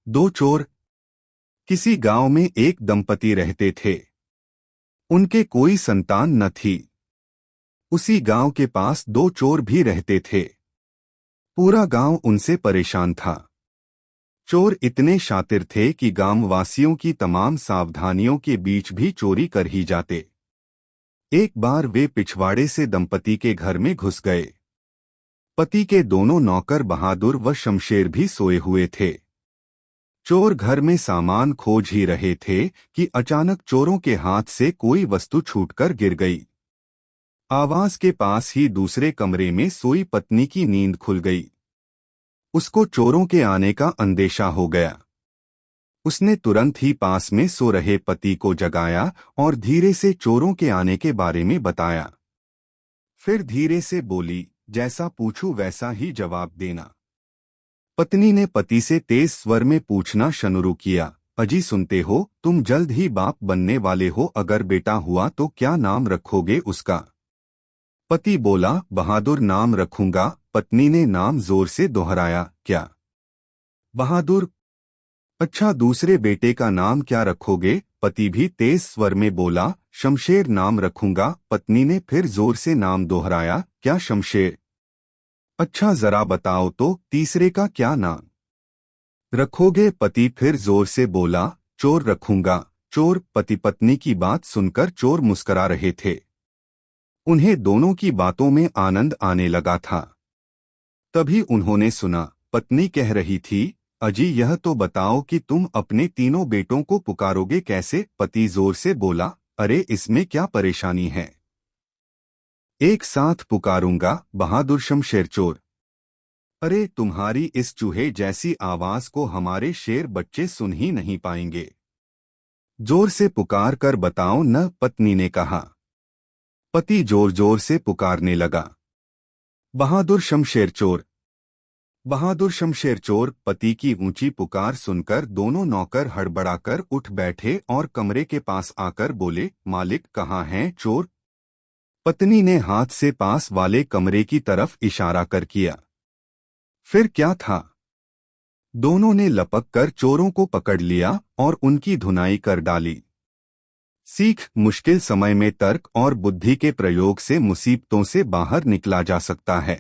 दो चोर। किसी गांव में एक दंपति रहते थे। उनके कोई संतान न थी। उसी गांव के पास दो चोर भी रहते थे। पूरा गांव उनसे परेशान था। चोर इतने शातिर थे कि गांववासियों की तमाम सावधानियों के बीच भी चोरी कर ही जाते। एक बार वे पिछवाड़े से दंपति के घर में घुस गए। पति के दोनों नौकर बहादुर व शमशेर भी सोए हुए थे। चोर घर में सामान खोज ही रहे थे कि अचानक चोरों के हाथ से कोई वस्तु छूटकर गिर गई। आवाज के पास ही दूसरे कमरे में सोई पत्नी की नींद खुल गई। उसको चोरों के आने का अंदेशा हो गया। उसने तुरंत ही पास में सो रहे पति को जगाया और धीरे से चोरों के आने के बारे में बताया। फिर धीरे से बोली, जैसा पूछूं वैसा ही जवाब देना। पत्नी ने पति से तेज स्वर में पूछना शुरू किया, अजी सुनते हो, तुम जल्द ही बाप बनने वाले हो, अगर बेटा हुआ तो क्या नाम रखोगे उसका? पति बोला, बहादुर नाम रखूंगा। पत्नी ने नाम जोर से दोहराया, क्या? बहादुर? अच्छा, दूसरे बेटे का नाम क्या रखोगे? पति भी तेज स्वर में बोला, शमशेर नाम रखूंगा। पत्नी ने फिर जोर से नाम दोहराया, क्या शमशेर? अच्छा, जरा बताओ तो तीसरे का क्या नाम रखोगे? पति फिर जोर से बोला, चोर रखूंगा। चोर? पति पत्नी की बात सुनकर चोर मुस्करा रहे थे। उन्हें दोनों की बातों में आनंद आने लगा था। तभी उन्होंने सुना, पत्नी कह रही थी, अजी यह तो बताओ कि तुम अपने तीनों बेटों को पुकारोगे कैसे? पति जोर से बोला, अरे इसमें क्या परेशानी है, एक साथ पुकारूंगा। बहादुर शमशेर चोर। अरे तुम्हारी इस चूहे जैसी आवाज को हमारे शेर बच्चे सुन ही नहीं पाएंगे। जोर से पुकार कर बताओ न, पत्नी ने कहा। पति जोर जोर से पुकारने लगा, बहादुर शमशेर चोर, बहादुर शमशेर चोर। पति की ऊंची पुकार सुनकर दोनों नौकर हड़बड़ाकर उठ बैठे और कमरे के पास आकर बोले, मालिक कहाँ हैं चोर? पत्नी ने हाथ से पास वाले कमरे की तरफ इशारा कर किया। फिर क्या था? दोनों ने लपक कर चोरों को पकड़ लिया और उनकी धुनाई कर डाली। सीख, मुश्किल समय में तर्क और बुद्धि के प्रयोग से मुसीबतों से बाहर निकला जा सकता है।